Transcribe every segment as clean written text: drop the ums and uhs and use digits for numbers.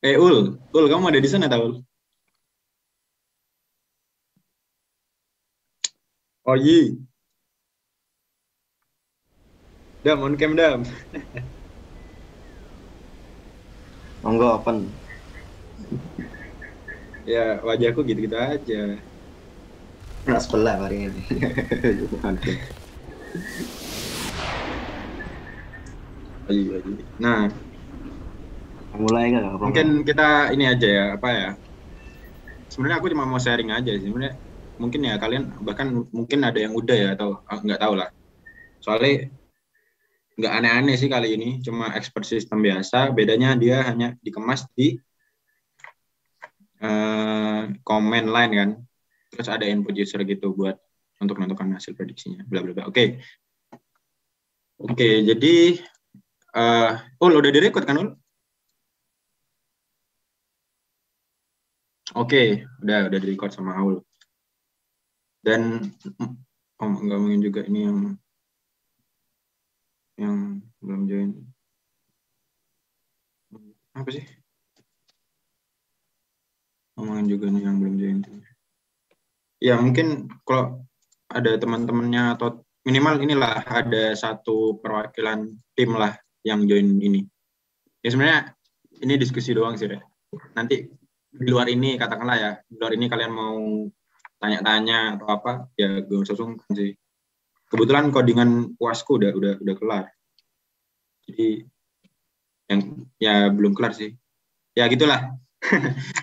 Ul, kamu ada di sana tau? Ul? Oh iya, Dam, on cam Dam. Monggo open. Ya, wajahku gitu-gitu aja. Nggak sebelah hari ini. Oke. Oh iya, iya. Nah, Mulai nggak apa mungkin nggak? kita ini aja ya, apa ya? Sebenarnya aku cuma mau sharing aja sih. Sebenarnya mungkin ya kalian bahkan mungkin ada yang udah ya atau nggak tahu lah. Soalnya nggak aneh-aneh sih kali ini, cuma expert system biasa. Bedanya dia hanya dikemas di comment line kan. Terus ada input user gitu buat untuk menentukan hasil prediksinya. Bla bla bla. Oke, oke. Jadi Ul udah direkod kan Ul? Oke, udah direcord sama Aul. Dan nggak mungkin juga ini yang belum join. Apa sih? Ngomongin juga nih yang belum join. Ya mungkin kalau ada teman-temannya atau minimal inilah ada satu perwakilan tim lah yang join ini. Ya sebenarnya ini diskusi doang sih, Re. Nanti di luar ini katakanlah ya, di luar ini kalian mau tanya-tanya atau apa, ya gue usah sungkan sih. Kebetulan codingan puasku udah kelar. Jadi yang ya belum kelar sih. Ya gitulah.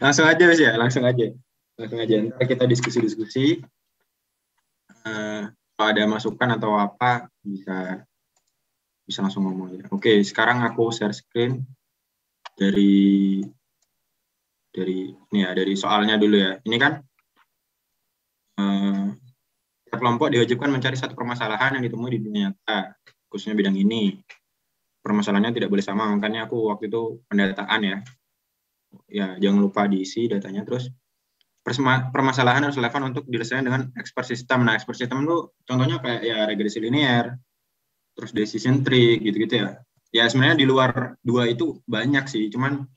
Langsung aja Mas ya, langsung aja. Langsung aja. Ntar kita diskusi-diskusi. Kalau ada masukan atau apa bisa bisa langsung ngomong ya. Oke, sekarang aku share screen dari ini ya, dari soalnya dulu ya. Ini kan eh, kelompok diwajibkan mencari satu permasalahan yang ditemui di dunia nyata, khususnya bidang ini. Permasalahannya tidak boleh sama, makanya aku waktu itu pendataan ya. Ya, jangan lupa diisi datanya terus permasalahan harus relevan untuk diselesaikan dengan expert system. Nah, expert system itu contohnya kayak ya regresi linear, terus decision tree gitu-gitu ya. Ya sebenarnya di luar dua itu banyak sih, cuman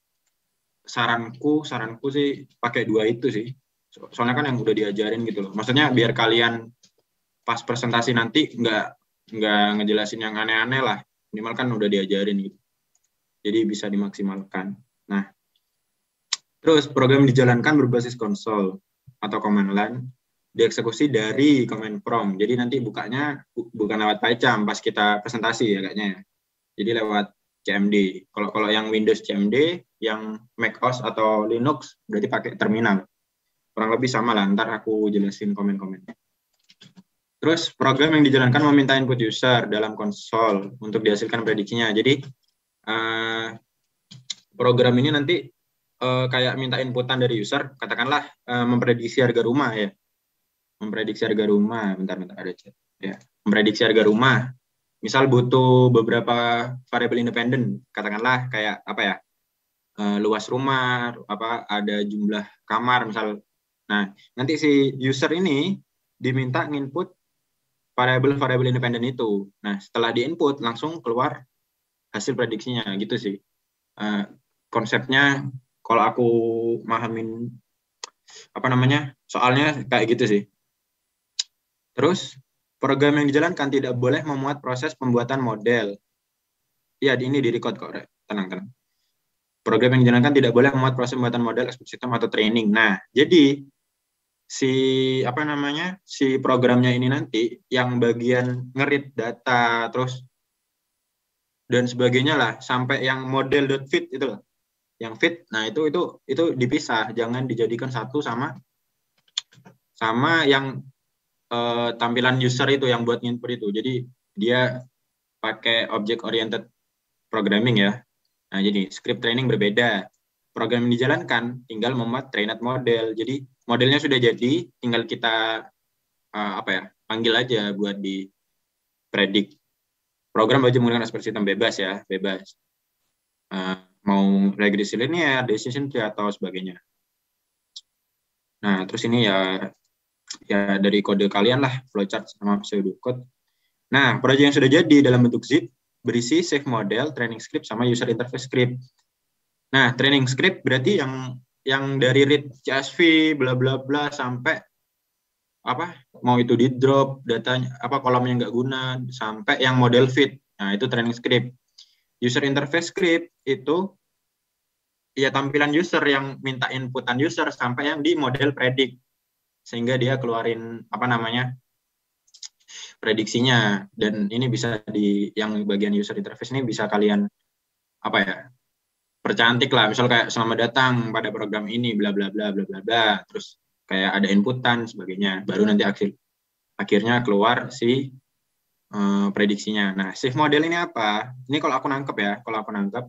saranku sih pakai dua itu sih. Soalnya kan yang udah diajarin gitu loh. Maksudnya biar kalian pas presentasi nanti nggak ngejelasin yang aneh-aneh lah. Minimal kan udah diajarin gitu. Jadi bisa dimaksimalkan. Nah, terus program dijalankan berbasis konsol atau command line dieksekusi dari command prompt. Jadi nanti bukanya bukan lewat PyCharm pas kita presentasi ya kayaknya ya. Jadi lewat CMD. Kalau kalau yang Windows CMD, yang macOS atau Linux berarti pakai terminal. Kurang lebih sama lah, ntar aku jelasin komen-komen. Terus program yang dijalankan meminta input user dalam konsol untuk dihasilkan prediksinya. Jadi program ini nanti kayak minta inputan dari user, katakanlah memprediksi harga rumah ya. Memprediksi harga rumah, bentar ada chat. Ya, memprediksi harga rumah. Misal butuh beberapa variabel independen, katakanlah kayak apa ya? Luas rumah, apa ada jumlah kamar misal. Nah, nanti si user ini diminta nginput variabel-variabel independen itu. Nah, setelah diinput langsung keluar hasil prediksinya gitu sih. Uh, Konsepnya kalau aku mahamin apa namanya soalnya kayak gitu sih. Terus program yang dijalankan tidak boleh memuat proses pembuatan model. Iya, ini di record kok, tenang. Program yang dijalankan tidak boleh memuat proses pembuatan model, expert system atau training. Nah, jadi si apa namanya si programnya ini nanti yang bagian ngerit data terus dan sebagainya lah sampai yang model.fit itu loh yang fit. Nah, itu dipisah, jangan dijadikan satu sama sama yang tampilan user itu yang buat input itu. Jadi dia pakai object oriented programming ya. Nah, jadi script training berbeda. Program yang dijalankan tinggal membuat trained model. Jadi modelnya sudah jadi, tinggal kita apa ya panggil aja buat di predik. Program wajib menggunakan expert system bebas ya, bebas. Mau regresi linear, decision tree atau sebagainya. Nah, terus ini ya dari kode kalian lah, flowchart sama pseudocode. Nah, proyek yang sudah jadi dalam bentuk zip berisi save model, training script, sama user interface script. Nah, training script berarti yang dari read CSV bla bla bla sampai apa mau itu di drop datanya apa kolomnya nggak guna sampai yang model fit. Nah, itu training script. User interface script itu ya tampilan user yang minta inputan user sampai yang di model predict sehingga dia keluarin apa namanya prediksinya. Dan ini bisa di yang bagian user interface ini bisa kalian apa ya percantik lah, misal kayak selamat datang pada program ini bla bla bla bla bla bla, terus kayak ada inputan sebagainya, baru nanti akhirnya keluar si prediksinya. Nah, shift model ini apa? Ini kalau aku nangkep ya, kalau aku nangkep,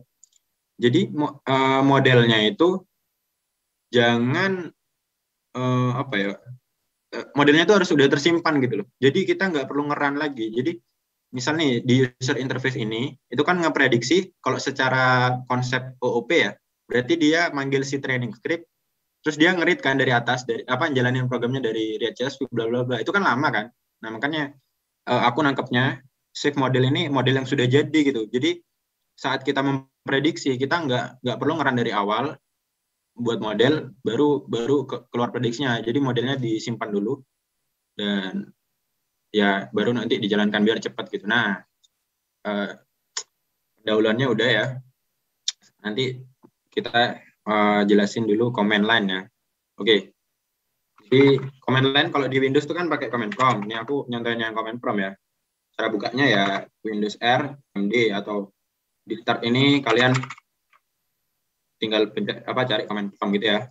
jadi modelnya itu jangan apa ya, modelnya itu harus sudah tersimpan gitu loh. Jadi kita nggak perlu ngeran lagi. Jadi misal nih di user interface ini itu kan ngeprediksi kalau secara konsep OOP ya, berarti dia manggil si training script, terus dia ngerit kan dari atas dari apa jalanin programnya dari React.js bla bla bla. Itu kan lama kan. Nah, makanya aku nangkepnya shift model ini model yang sudah jadi gitu. Jadi saat kita memprediksi kita nggak perlu ngeran dari awal buat model baru baru keluar prediksinya. Jadi modelnya disimpan dulu dan ya baru nanti dijalankan biar cepat gitu. Nah, pendahuluannya udah ya. Nanti kita jelasin dulu command line ya. Oke. Jadi command line kalau di Windows itu kan pakai command prompt. Ini aku nyontohin yang command prompt ya. Cara bukanya ya Windows R, MD atau di start ini kalian tinggal apa cari command prompt gitu ya.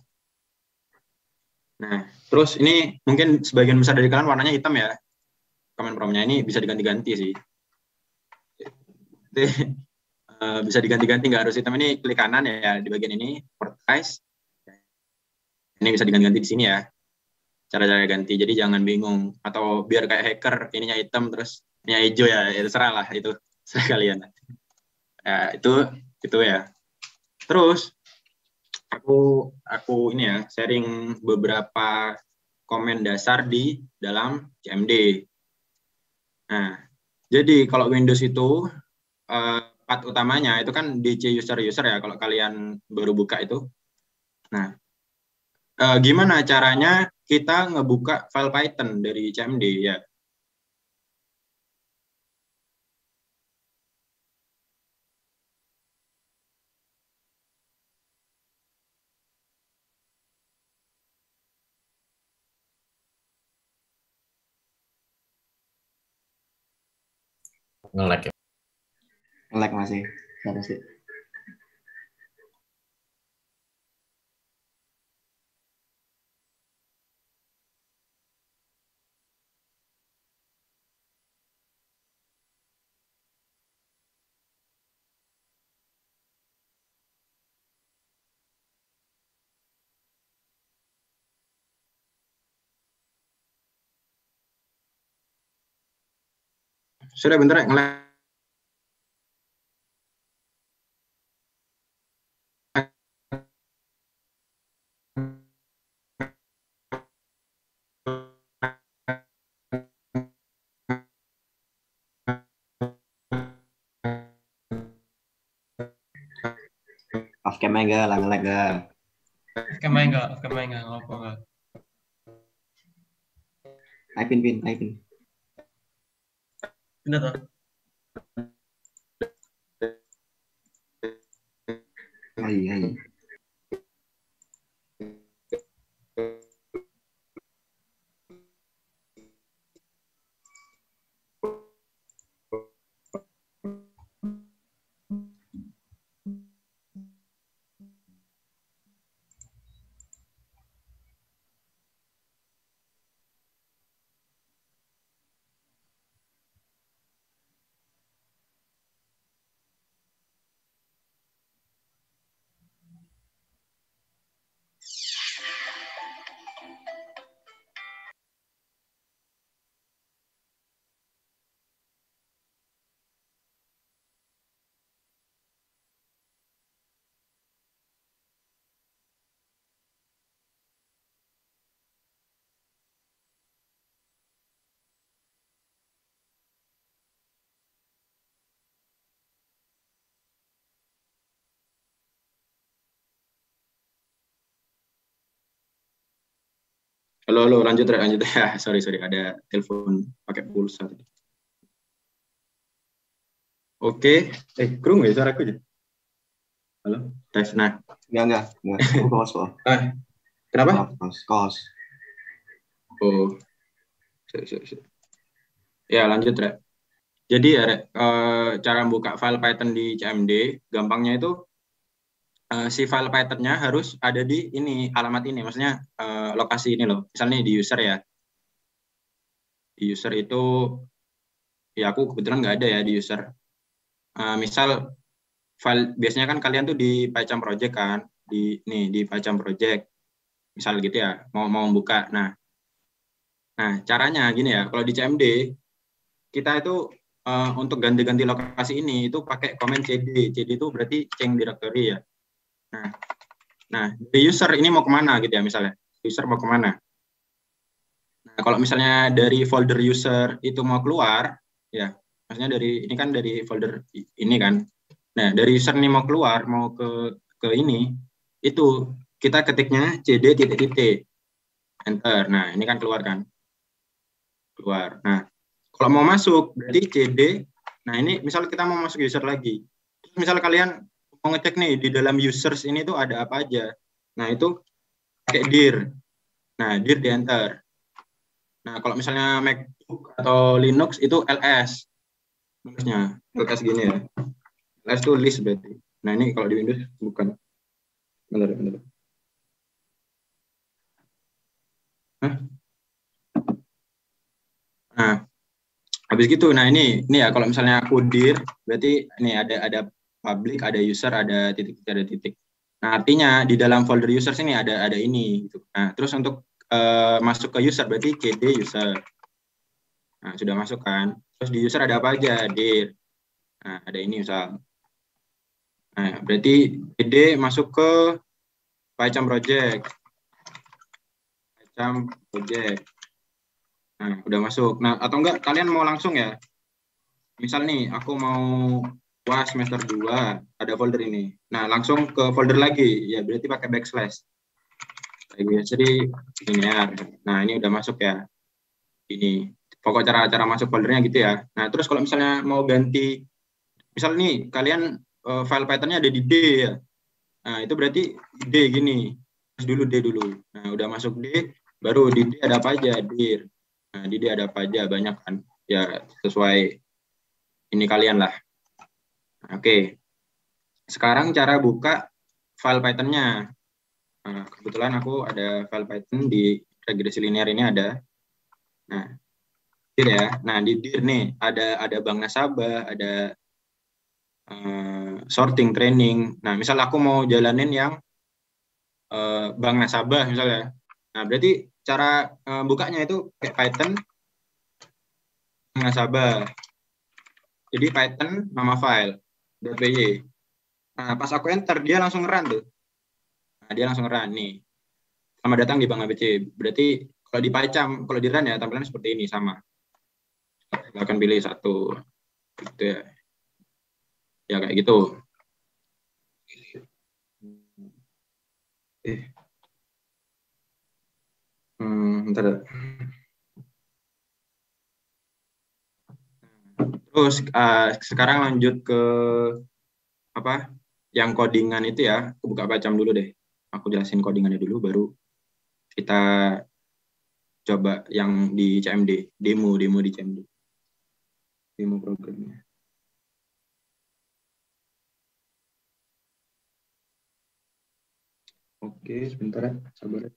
Nah, terus ini mungkin sebagian besar dari kalian warnanya hitam ya. Command prompt-nya ini bisa diganti-ganti sih. Jadi, bisa diganti-ganti, nggak harus hitam. Ini klik kanan ya di bagian ini, vertice. Ini bisa diganti-ganti di sini ya. Cara-cara ganti. Jadi jangan bingung. Atau biar kayak hacker, ininya hitam terus ininya hijau ya. Itu serah lah. Itu serah kalian. Ya, itu ya. Terus aku ini ya sharing beberapa komen dasar di dalam CMD. Nah, jadi kalau Windows itu part utamanya itu kan DC user ya kalau kalian baru buka itu. Nah, gimana caranya kita ngebuka file Python dari CMD ya? Nge-lag ya. Nge-lag masih. Harus sih. Sudah bentar ya nge-lag. Off cam enggak, lah nge-lag enggak. Off cam enggak, ngopo enggak. Pin. Bener toh? Hai. Halo, halo, lanjut, Rek, lanjut. Ya, sorry, sorry, ada telepon pakai pulsa tadi. Oke, kru nggak ya suaraku ya? Halo, tes. Nah, Enggak. Aku kos kok. kenapa? Kos. Oh, sorry, sorry, sorry. Ya, lanjut, Rek. Jadi ya, Rek, cara buka file Python di CMD, gampangnya itu si file Python-nya harus ada di ini, alamat ini, maksudnya lokasi ini loh. Misalnya di user ya. Di user itu, ya aku kebetulan nggak ada ya di user. Misal file biasanya kan kalian tuh di PyCharm project kan, di PyCharm project misal gitu ya, mau mau buka. Nah caranya gini ya, kalau di CMD kita itu untuk ganti-ganti lokasi ini itu pakai command cd. Cd itu berarti change directory ya. Nah, nah di user ini mau kemana gitu ya, misalnya user mau kemana. Nah kalau misalnya dari folder user itu mau keluar ya, maksudnya dari ini kan dari folder ini kan. Nah, dari user ini mau keluar, mau ke ini, itu kita ketiknya cd titik titik enter. Nah, ini kan keluar kan, keluar. Nah, kalau mau masuk berarti cd. Nah, ini misal kita mau masuk user lagi. Misal kalian mau ngecek nih di dalam users ini tuh ada apa aja. Nah, itu pakai dir. Nah, dir di enter. Nah, kalau misalnya MacBook atau Linux itu ls. Nulisnya ls gini ya. Ls itu list berarti. Nah, ini kalau di Windows bukan. Benar, benar. Hah? Nah, habis gitu. Nah, ini ya kalau misalnya aku dir, berarti ini ada public, ada user, ada titik, ada titik. Nah, artinya di dalam folder user sini ada ini gitu. Nah, terus untuk masuk ke user berarti cd user. Nah, sudah masuk kan. Terus di user ada apa aja? Dir. Nah, ada ini misal. Nah, berarti cd masuk ke PyCharm project. PyCharm project. Nah, udah masuk. Nah, atau enggak kalian mau langsung ya? Misal nih, aku mau UAS semester 2, ada folder ini. Nah, langsung ke folder lagi, ya berarti pakai backslash. Jadi, linear. Nah, ini udah masuk ya. Ini. Pokok cara-cara masuk foldernya gitu ya. Nah, terus kalau misalnya mau ganti, misal nih, kalian file Python-nya ada di D ya. Nah, itu berarti D gini. Terus dulu D dulu. Nah, udah masuk D, baru di D ada apa aja? Dir. Nah, di D ada apa aja? Banyak kan. Ya, sesuai ini kalian lah. Oke, sekarang cara buka file Python-nya. Nah, kebetulan aku ada file Python di regresi linear ini ada. Nah, dir ya. Nah, di dir nih ada bank nasabah, ada sorting training. Nah, misal aku mau jalanin yang bank nasabah misalnya. Nah, berarti cara bukanya itu kayak Python bank nasabah. Jadi Python nama file .py. Nah, pas aku enter dia langsung run tuh. Nah, dia langsung run nih. Selamat datang di Bank ABC. Berarti kalau di PyCharm, kalau di run ya tampilannya seperti ini sama. Akan pilih satu gitu ya. Ya kayak gitu. Eh, bentar. Terus sekarang lanjut ke apa? Yang codingan itu ya. Aku buka PyCharm dulu deh. Aku jelasin codingannya dulu baru kita coba yang di CMD, demo di CMD. Demo programnya. Oke, sebentar ya. Sabar ya.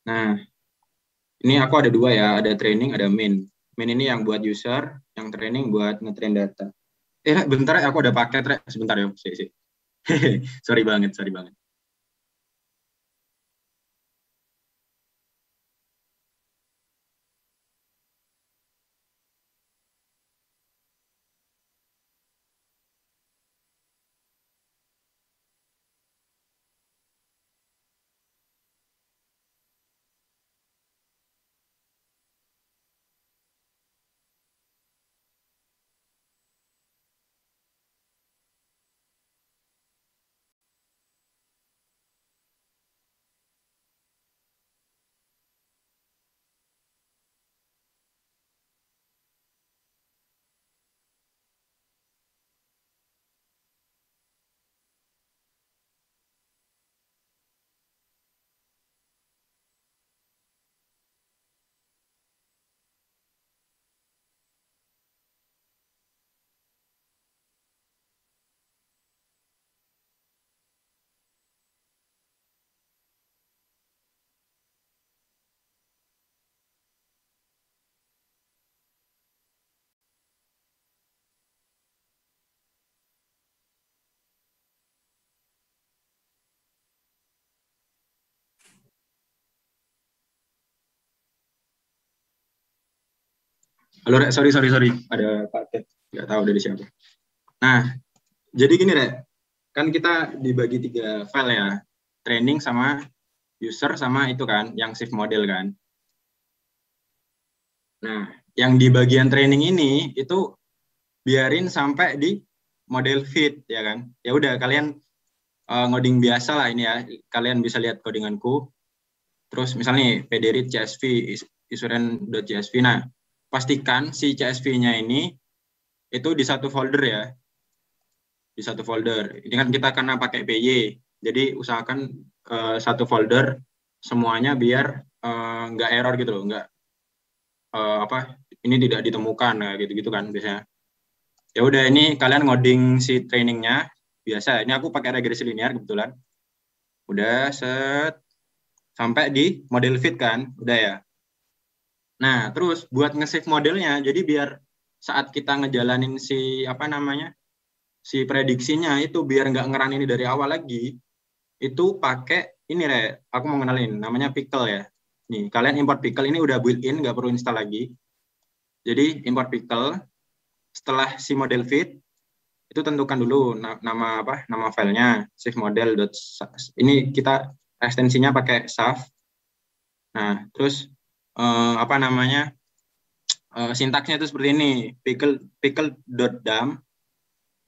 Nah, ini aku ada dua ya, ada training, ada main. Main ini yang buat user, yang training buat ngetrain data. Bentar ya, aku ada paket, Rek. Sebentar ya, sih. Sorry banget, sorry banget. Halo, Rek. Sorry. Ada paket. Nggak tahu dari siapa. Nah, jadi gini, Rek. Kan kita dibagi 3 file ya. Training sama user sama itu kan, yang shift model kan. Nah, yang di bagian training ini, itu biarin sampai di model fit, ya kan. Ya udah, kalian ngoding biasa lah ini ya. Kalian bisa lihat codinganku. Terus misalnya pdread csv, isuren.csv. Nah, pastikan si CSV-nya ini itu di satu folder ya. Di satu folder. Ini kan kita karena pakai PY. Jadi usahakan satu folder semuanya biar nggak error gitu loh, nggak ini tidak ditemukan gitu-gitu kan biasanya. Ya udah, ini kalian ngoding si trainingnya biasa. Ini aku pakai regresi linear kebetulan. Udah set sampai di model fit kan, udah ya. Nah, terus buat nge-save modelnya, jadi biar saat kita ngejalanin si si prediksinya itu biar nggak ngeran ini dari awal lagi, itu pakai ini aku mau kenalin, namanya pickle ya. Nih, kalian import pickle, ini udah built-in, nggak perlu install lagi. Jadi import pickle, setelah si model fit, itu tentukan dulu nama filenya, save model. Ini kita ekstensinya pakai saf. Nah, terus sintaksnya itu seperti ini, pickle.dam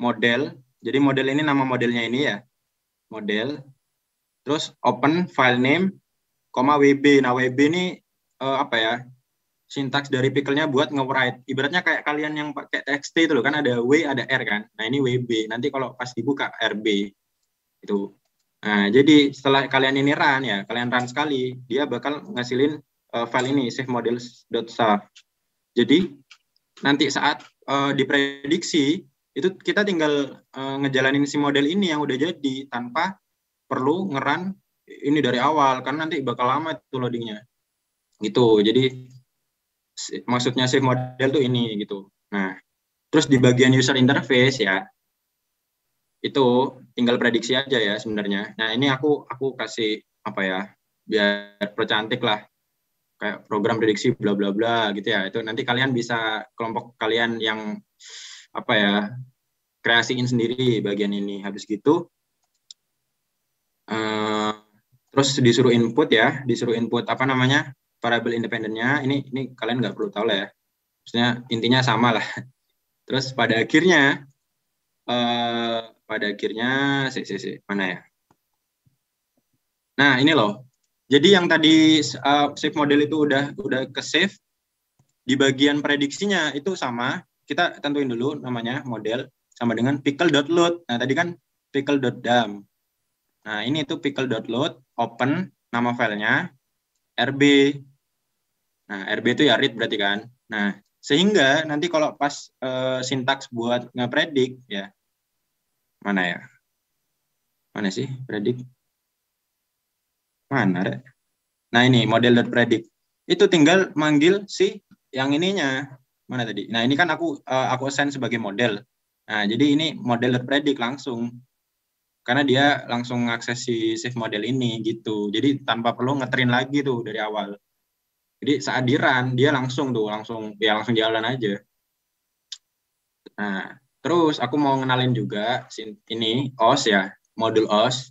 model. Jadi model ini nama modelnya ini ya, model. Terus open file name, wb. Nah, wb ini sintaks dari pickle-nya buat nge-write. Ibaratnya kayak kalian yang pakai txt itu loh, kan ada w, ada r kan. Nah, ini wb. Nanti kalau pas dibuka rb itu. Nah, jadi setelah kalian ini run ya, kalian run sekali, dia bakal ngasilin file ini, save models.saf. Jadi nanti saat diprediksi itu kita tinggal ngejalanin si model ini yang udah jadi tanpa perlu ngeran ini dari awal, karena nanti bakal lama itu loadingnya gitu. Jadi maksudnya save model tuh ini gitu. Nah, terus di bagian user interface ya, itu tinggal prediksi aja ya sebenarnya. Nah, ini aku kasih biar percantik lah, kayak program prediksi bla bla bla gitu ya. Itu nanti kalian bisa, kelompok kalian yang kreasiin sendiri bagian ini. Habis gitu terus disuruh input variabel independennya. Ini kalian nggak perlu tahu lah ya, maksudnya intinya sama lah. Terus pada akhirnya mana ya, nah ini loh. Jadi yang tadi save model itu udah ke save. Di bagian prediksinya itu sama, kita tentuin dulu namanya model sama dengan pickle.load. Nah, tadi kan pickle.dam. Nah, ini itu pickle.load, open nama filenya, rb. Nah, rb itu ya read berarti kan. Nah, sehingga nanti kalau pas sintaks buat ngepredik ya, mana sih predik? Mana? Nah, ini model.predict. Itu tinggal manggil si yang ininya. Mana tadi? Nah, ini kan aku assign sebagai model. Nah, jadi ini model.predict langsung. Karena dia langsung ngakses si save model ini gitu. Jadi tanpa perlu ngetrain lagi tuh dari awal. Jadi saat di run dia langsung jalan aja. Nah, terus aku mau ngenalin juga ini OS ya, modul OS.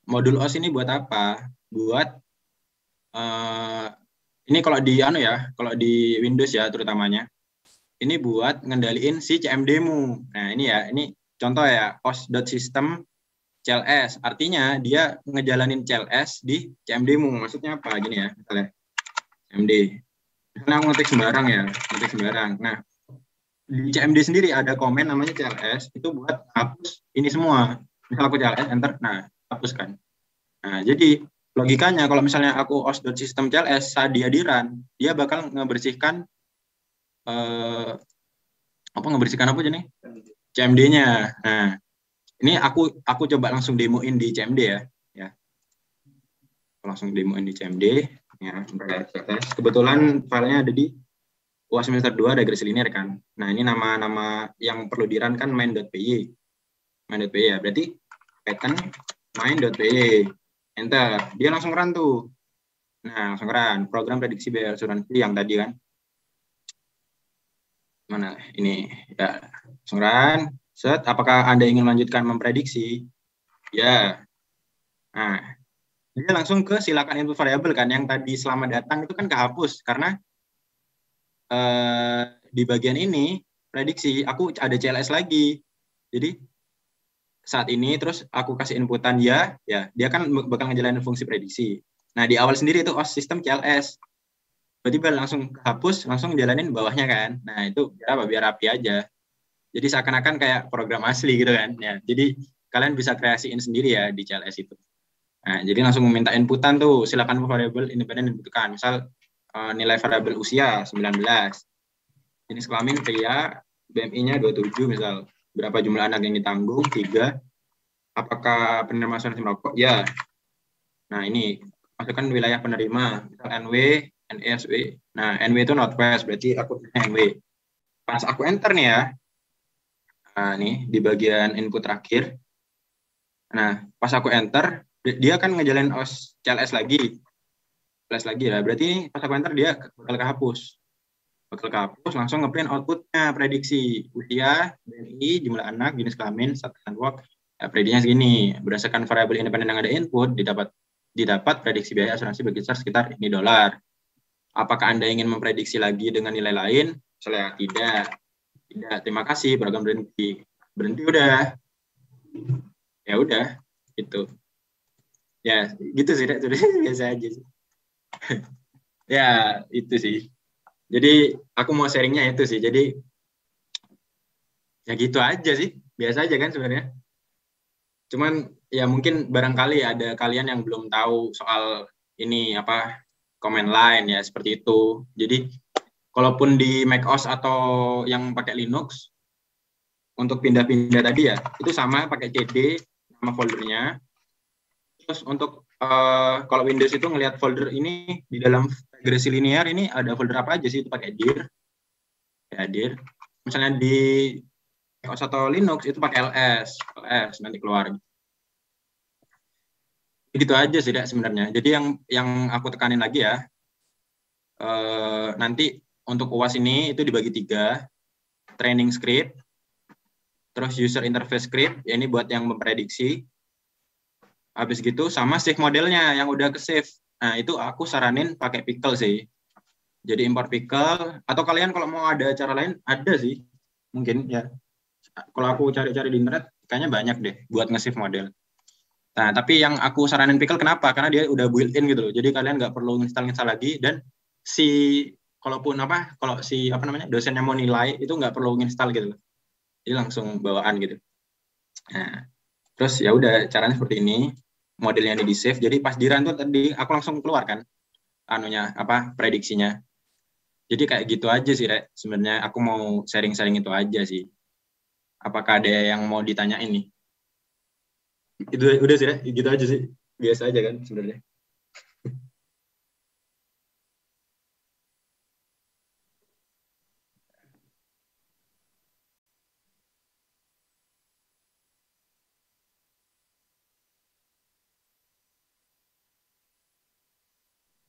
Modul OS ini buat apa? Buat ini kalau di Windows ya terutamanya. Ini buat ngendaliin si CMD-mu. Nah, ini ya, ini contoh ya, os.system CLS. Artinya dia ngejalanin CLS di CMD-mu. Maksudnya apa? Gini ya, misalnya CMD. Misalnya aku ngetik sembarang. Nah, di CMD sendiri ada komen namanya CLS, itu buat hapus ini semua. Misal aku CLS, enter, nah, hapus kan. Nah, jadi logikanya kalau misalnya aku os.system CLS saat dia di run, dia bakal ngebersihkan apa aja nih? CMD-nya. Nah, ini aku coba langsung demoin di CMD ya. Langsung demoin di CMD ya. Kebetulan filenya ada di UAS semester 2 regresi linear kan. Nah, ini nama yang perlu di run kan main.py. Main.py ya. Berarti Python main.py. Enter. Dia langsung run tuh. Nah, langsung run program prediksi biaya asuransi yang tadi kan. Mana ini ya, langsung set. Apakah Anda ingin melanjutkan memprediksi? Ya. Nah, dia langsung ke silakan input variabel kan, yang tadi selamat datang itu kan kehapus karena di bagian ini prediksi aku ada CLS lagi. Jadi saat ini terus aku kasih inputan ya dia kan bakal ngejalanin fungsi prediksi. Nah di awal sendiri itu sistem CLS, tiba-tiba langsung hapus, langsung jalanin bawahnya kan. Nah itu biar apa? Biar rapi aja. Jadi seakan-akan kayak program asli gitu kan. Ya, jadi kalian bisa kreasiin sendiri ya di CLS itu. Nah, jadi langsung meminta inputan tuh, silakan variabel independen dibutuhkan. Misal nilai variabel usia 19, jenis kelamin pria, BMI-nya 27 misal. Berapa jumlah anak yang ditanggung? 3. Apakah penerima asuransi merokok? Ya. Nah, ini masukkan wilayah penerima, misal NW, NESW. Nah, NW itu Northwest, berarti aku NW. Pas aku enter nih ya, nah nih di bagian input terakhir. Nah, pas aku enter, dia kan ngejalanin CLS lagi. CLS lagi lah, berarti pas aku enter dia bakal kehapus. Bakal kehapus, langsung ngeprint outputnya, prediksi usia, BMI, jumlah anak, jenis kelamin, status work, ya, prediksinya segini. Berdasarkan variabel independen yang ada input, didapat prediksi biaya asuransi berkisar sekitar ini $. Apakah Anda ingin memprediksi lagi dengan nilai lain? Misalnya tidak. Tidak, terima kasih, program berhenti. Berhenti udah. Ya udah, gitu. Ya, gitu sih, biasa aja sih. Ya, itu sih. Jadi aku mau sharingnya itu sih. Jadi ya gitu aja sih. Biasa aja kan sebenarnya. Cuman ya mungkin barangkali ada kalian yang belum tahu soal ini apa command line ya seperti itu. Jadi kalaupun di macOS atau yang pakai Linux untuk pindah-pindah tadi ya itu sama pakai CD nama foldernya. Terus untuk kalau Windows itu ngelihat folder ini di dalam regresi linear ini ada folder apa aja sih, itu pakai dir. Ya dir. Misalnya di macOS atau Linux itu pakai ls nanti keluar. Gitu aja sih sebenarnya. Jadi yang aku tekanin lagi ya, nanti untuk UAS ini itu dibagi 3, training script, terus user interface script, ya ini buat yang memprediksi. Habis gitu sama save modelnya yang udah ke save. Nah itu aku saranin pakai pickle sih. Jadi import pickle, atau kalian kalau mau ada cara lain ada sih, mungkin ya. Kalau aku cari-cari di internet kayaknya banyak deh buat nge-save model. Nah, tapi yang aku saranin pickle kenapa? Karena dia udah built-in gitu loh. Jadi kalian nggak perlu install lagi, dan kalau si dosennya mau nilai itu nggak perlu install gitu loh. Jadi langsung bawaan gitu. Nah, terus ya udah caranya seperti ini. Modelnya ini di save. Jadi pas di run tuh tadi aku langsung keluarkan prediksinya. Jadi kayak gitu aja sih, Rek. Sebenarnya aku mau sharing-sharing itu aja sih. Apakah ada yang mau ditanyain nih? Itu udah sih, Rek. Gitu aja sih. Biasa aja kan sebenarnya.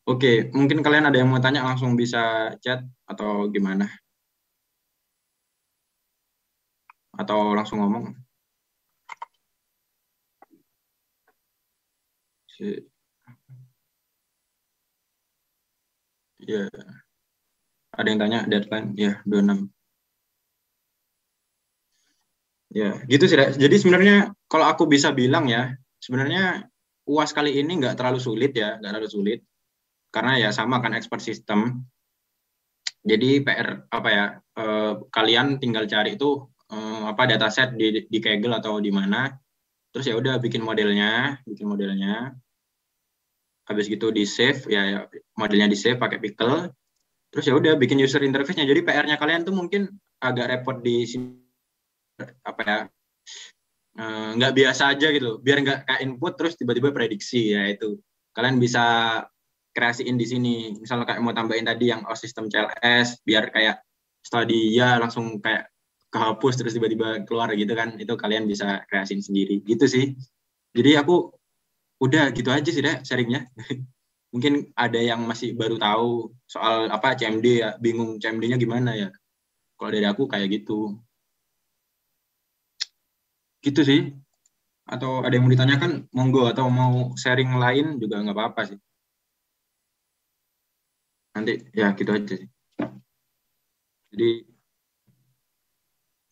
Oke, mungkin kalian ada yang mau tanya langsung bisa chat atau gimana? Atau langsung ngomong? Ya, ada yang tanya deadline? Ya, 26. Ya, gitu sih. Jadi sebenarnya kalau aku bisa bilang ya, sebenarnya UAS kali ini nggak terlalu sulit ya, nggak terlalu sulit. Karena ya sama kan expert system. Jadi PR kalian tinggal cari itu dataset di Kaggle atau di mana. Terus ya udah bikin modelnya. Habis gitu di save ya modelnya di save pakai pickle. Terus ya udah bikin user interface-nya. Jadi PR-nya kalian tuh mungkin agak repot di sini nggak biasa aja gitu. Biar nggak kayak input terus tiba-tiba prediksi ya itu. Kalian bisa kreasiin di sini. Misalnya kayak mau tambahin tadi yang sistem CLS biar kayak setelah dia langsung kayak kehapus terus tiba-tiba keluar gitu kan. Itu kalian bisa kreasiin sendiri. Gitu sih. Jadi aku udah gitu aja sih deh sharingnya. Mungkin ada yang masih baru tahu soal CMD ya, bingung CMD-nya gimana ya. Kalau dari aku kayak gitu. Gitu sih. Atau ada yang mau ditanyakan, monggo. Atau mau sharing lain juga nggak apa-apa sih. Nanti ya gitu aja sih. Jadi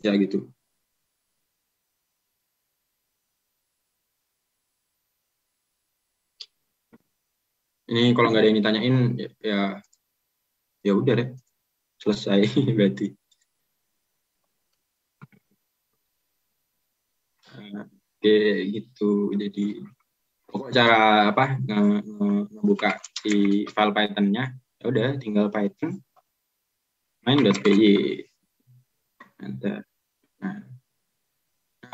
ya gitu. Ini kalau nggak ada yang ditanyain ya ya udah deh, selesai berarti. Oke gitu. Jadi pokok cara apa ngebuka si file Python-nya, ya udah tinggal Python main.py. Enter. Nah,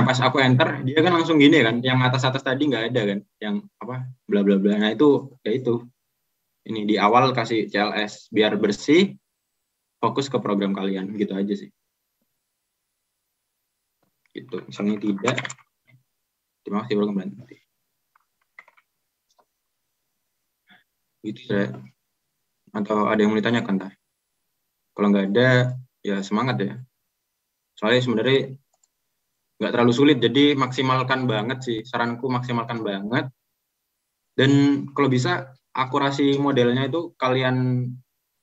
pas aku enter dia kan langsung gini kan, yang atas-atas tadi nggak ada kan, yang apa bla bla bla. Nah itu ya itu ini di awal kasih CLS biar bersih, fokus ke program kalian gitu aja sih. Gitu. Misalnya tidak, terima kasih program nanti. Gitu ya. Atau ada yang mau ditanyakan tah? Kalau nggak ada ya semangat ya. Soalnya sebenarnya nggak terlalu sulit, jadi maksimalkan banget sih, saranku maksimalkan banget. Dan kalau bisa akurasi modelnya itu kalian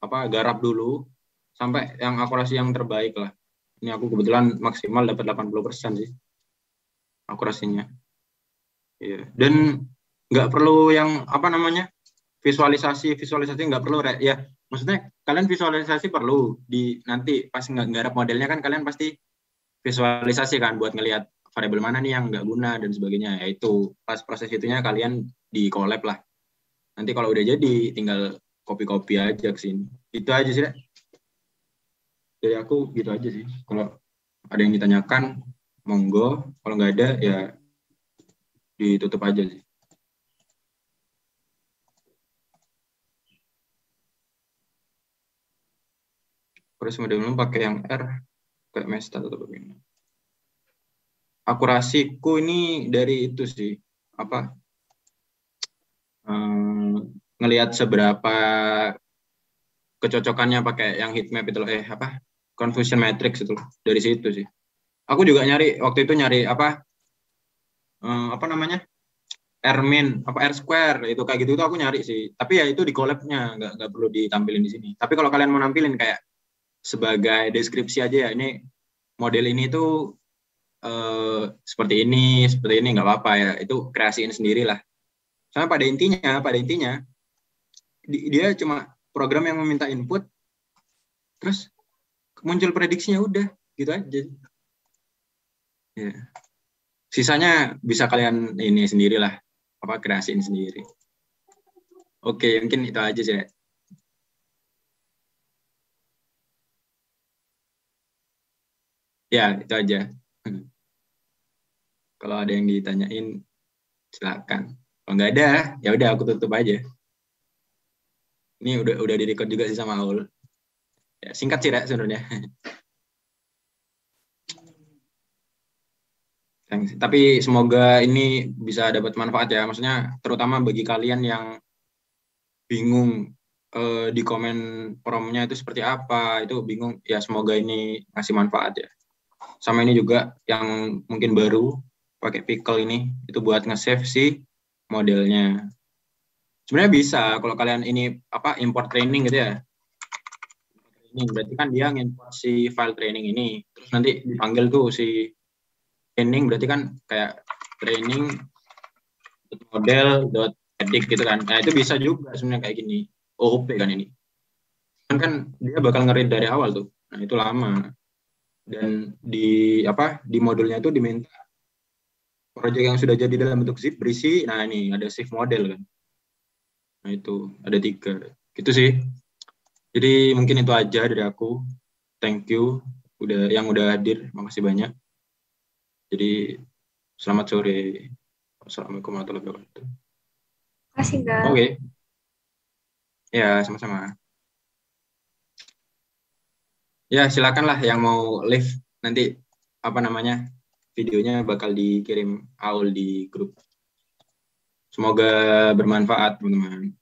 apa garap dulu sampai yang akurasi yang terbaik lah. Ini aku kebetulan maksimal dapat 80% sih akurasinya. Iya. Dan nggak perlu yang apa namanya visualisasi nggak perlu ya. Maksudnya kalian visualisasi perlu di nanti pas nggak garap modelnya kan kalian pasti visualisasi kan buat ngelihat variabel mana nih yang nggak guna dan sebagainya. Ya itu pas proses itunya kalian di collab lah. Nanti kalau udah jadi tinggal copy aja ke sini. Itu aja sih. Dari aku gitu aja sih. Kalau ada yang ditanyakan monggo, kalau nggak ada ya ditutup aja sih. Terus model pakai yang R kayak Mestat atau bagaimana? Akurasiku ini dari itu sih apa ngelihat seberapa kecocokannya pakai yang heatmap itu loh, apa confusion matrix itu loh. Dari situ sih. Aku juga nyari waktu itu nyari apa namanya R-min apa R square itu kayak gitu tuh aku nyari sih. Tapi ya itu di collab-nya nggak perlu ditampilin di sini. Tapi kalau kalian mau nampilin kayak sebagai deskripsi aja ya ini model ini tuh seperti ini nggak apa-apa ya, itu kreasiin sendiri lah. Soalnya pada intinya dia cuma program yang meminta input terus muncul prediksinya udah gitu aja ya. Sisanya bisa kalian ini sendirilah apa kreasiin sendiri. Oke mungkin itu aja sih. Ya itu aja. Kalau ada yang ditanyain silakan. Kalau nggak ada ya udah aku tutup aja. Ini udah direcord juga sih sama Aul. Ya, singkat sih Rek sebenarnya. Tapi semoga ini bisa dapat manfaat ya. Maksudnya terutama bagi kalian yang bingung di komen promnya itu seperti apa, itu bingung ya, semoga ini ngasih manfaat ya. Sama ini juga yang mungkin baru pakai pickle ini itu buat nge-save si modelnya. Sebenarnya bisa kalau kalian ini apa import training gitu ya. Ini berarti kan dia ngimport si file training ini, terus nanti dipanggil tuh si training, berarti kan kayak training model.edit gitu kan. Nah itu bisa juga sebenarnya kayak gini. OOP kan ini. Kan dia bakal nge-read dari awal tuh. Nah itu lama. Dan di modulnya itu diminta proyek yang sudah jadi dalam bentuk zip berisi. Nah ini ada shift model kan. Nah itu ada 3. Gitu sih. Jadi mungkin itu aja dari aku. Thank you yang udah hadir. Makasih banyak. Jadi selamat sore. Assalamualaikum warahmatullahi wabarakatuh. Kasih, Bang. Oke. Ya, sama-sama. Ya, silakanlah yang mau live nanti apa namanya? Videonya bakal dikirim Aul di grup. Semoga bermanfaat, teman-teman.